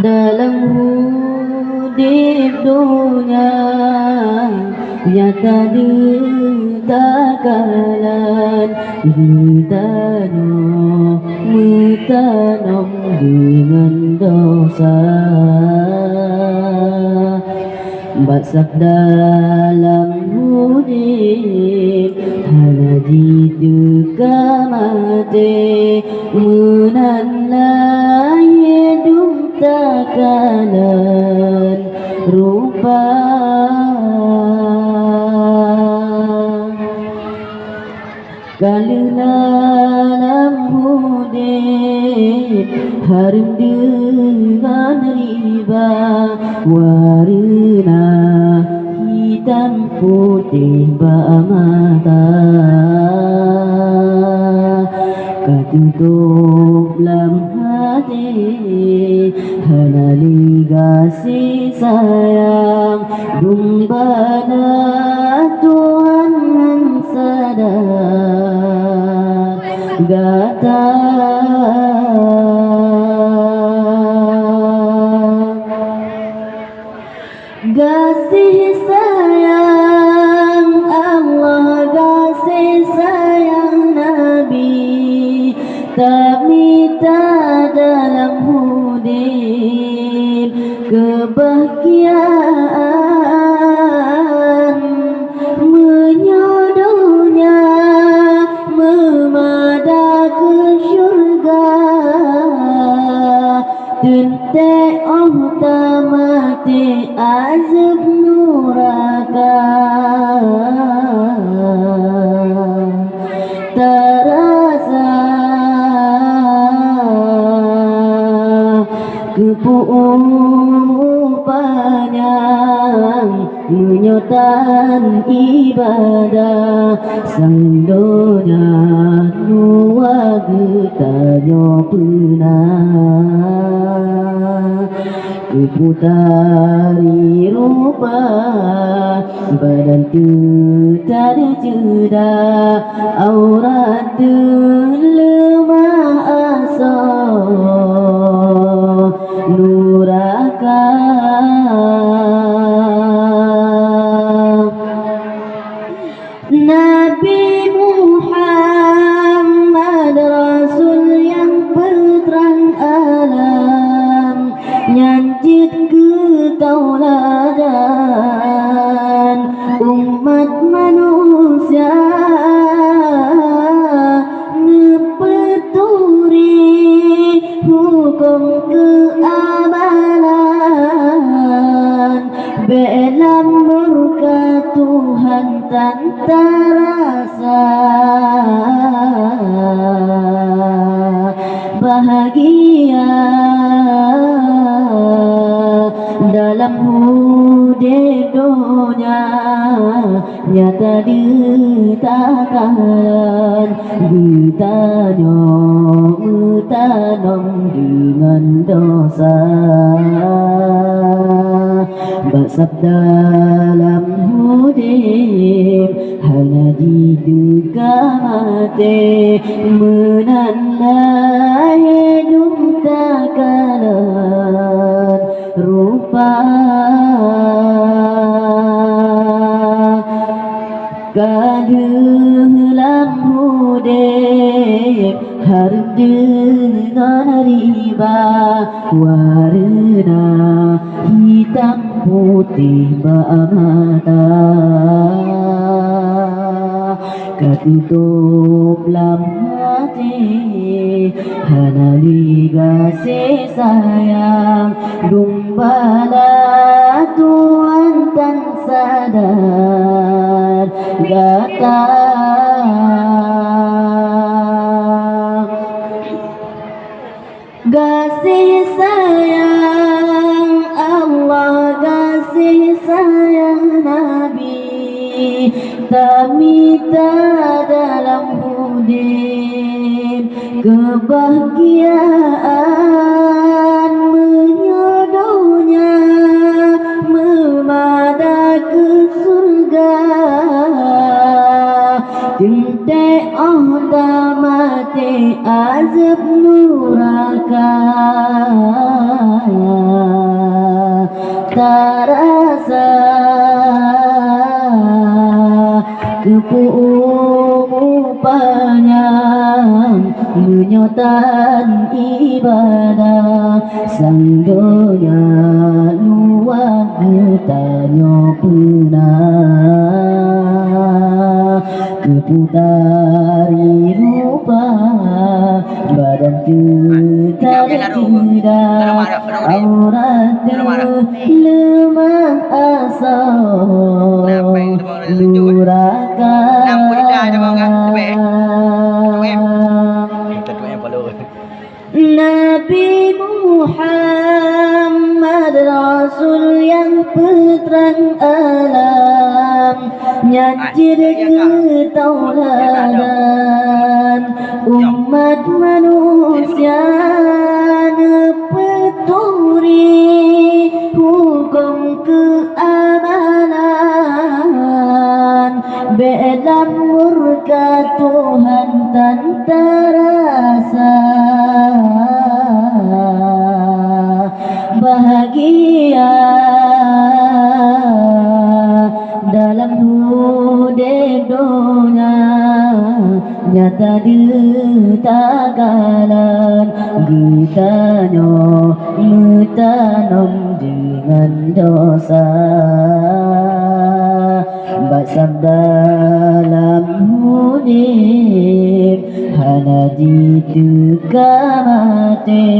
dalam hidup dunia nyata ditakalan kita mutanom dengan dosa basak dalam hudib hana jitu kamate menanlah hidup takalan rupa dalam hudib harum dengan riba warna hitam putih mata katutup dalam hati hana kasih sayang dumbana Tuhan yang sadar gata kasih sayang Allah kasih sayang Nabi tak minta dalam hudib kebahagiaan menyodohnya memada ke syurga tentek mati azab nuraka terasa kepu'um panjang menyotan ibadah sang donya nuwa getanyo punah keputari rupa badan tu tak ada jeda aurat tu lemah asal nuraka Nabi Muhammad Rasul yang berterang alam nyanjit ke tauladan umat manusia nepeturi hukum keamanan belam murka Tuhan tan terasa bahagia dalam hudib dunia nyata ditakalan ditanya mutanom dengan dosa basab dalam hudib hanya diduga mati menandai hidup takalan rupa dalam hudib harum dengan riba warna hitam putih mata katutup dalam hati hana kasih sayang dumbala Tuhan tan sadar gata kasih sayang Allah kasih sayang Nabi tak minta dalam hudib kebahagiaan menyodohnya memada ke surga tintek mati azab nuraka terasa kepumu panjang menyotan ibadah sangdonya luar tanya pernah keputari rupa badan tidak aurat lemah asal lurakan Nabi Muhammad Rasul yang penerang alam nyatir ketauladan umat manusia nepeturi hukum keamanan dalam murka Tuhan tan terasa bahagia dalam hudedonya nyata ditagalan gitanya metanam dengan dosa basam dalam hudib hana ditukar mati